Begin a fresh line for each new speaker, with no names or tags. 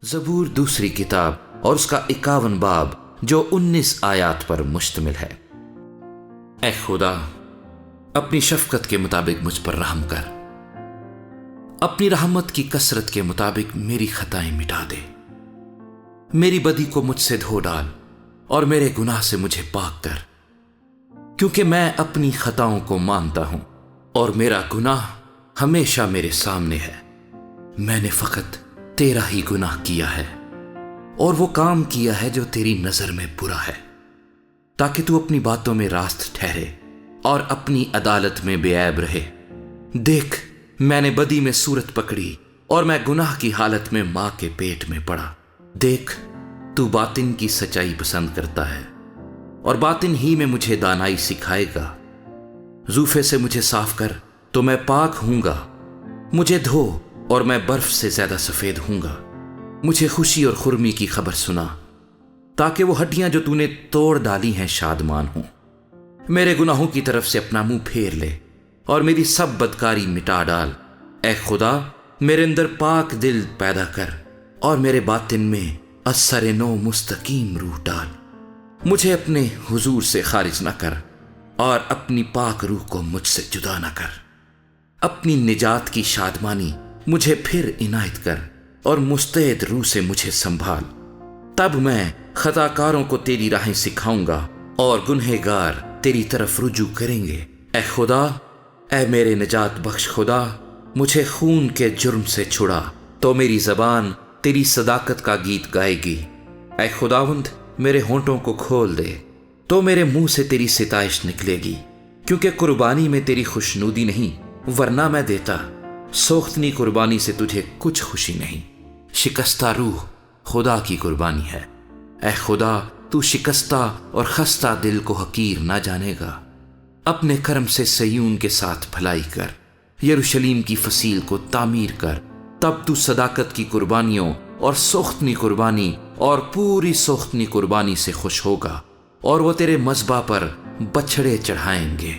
زبور دوسری کتاب اور اس کا 51 باب جو 19 آیات پر مشتمل ہے۔ اے خدا، اپنی شفقت کے مطابق مجھ پر رحم کر، اپنی رحمت کی کثرت کے مطابق میری خطائیں مٹا دے، میری بدی کو مجھ سے دھو ڈال اور میرے گناہ سے مجھے پاک کر، کیونکہ میں اپنی خطاؤں کو مانتا ہوں اور میرا گناہ ہمیشہ میرے سامنے ہے۔ میں نے فقط تیرا ہی گناہ کیا ہے اور وہ کام کیا ہے جو تیری نظر میں برا ہے، تاکہ تو اپنی باتوں میں راست ٹھہرے اور اپنی عدالت میں بے عیب رہے۔ دیکھ، میں نے بدی میں صورت پکڑی اور میں گناہ کی حالت میں ماں کے پیٹ میں پڑا۔ دیکھ، تو باطن کی سچائی پسند کرتا ہے اور باطن ہی میں مجھے دانائی سکھائے گا۔ زوفے سے مجھے صاف کر تو میں پاک ہوں گا، مجھے دھو اور میں برف سے زیادہ سفید ہوں گا۔ مجھے خوشی اور خرمی کی خبر سنا، تاکہ وہ ہڈیاں جو تو نے توڑ ڈالی ہیں شادمان ہوں۔ میرے گناہوں کی طرف سے اپنا منہ پھیر لے اور میری سب بدکاری مٹا ڈال۔ اے خدا، میرے اندر پاک دل پیدا کر اور میرے باطن میں اثر نو مستقیم روح ڈال۔ مجھے اپنے حضور سے خارج نہ کر اور اپنی پاک روح کو مجھ سے جدا نہ کر۔ اپنی نجات کی شادمانی مجھے پھر عنایت کر اور مستعد روح سے مجھے سنبھال۔ تب میں خطا کاروں کو تیری راہیں سکھاؤں گا اور گنہگار تیری طرف رجوع کریں گے۔ اے خدا، اے میرے نجات بخش خدا، مجھے خون کے جرم سے چھڑا تو میری زبان تیری صداقت کا گیت گائے گی۔ اے خداوند، میرے ہونٹوں کو کھول دے تو میرے منہ سے تیری ستائش نکلے گی، کیونکہ قربانی میں تیری خوشنودی نہیں، ورنہ میں دیتا۔ سوختنی قربانی سے تجھے کچھ خوشی نہیں۔ شکستہ روح خدا کی قربانی ہے۔ اے خدا، تو شکستہ اور خستہ دل کو حقیر نہ جانے گا۔ اپنے کرم سے صیون کے ساتھ بھلائی کر، یروشلیم کی فصیل کو تعمیر کر۔ تب تو صداقت کی قربانیوں اور سوختنی قربانی اور پوری سوختنی قربانی سے خوش ہوگا، اور وہ تیرے مذبح پر بچھڑے چڑھائیں گے۔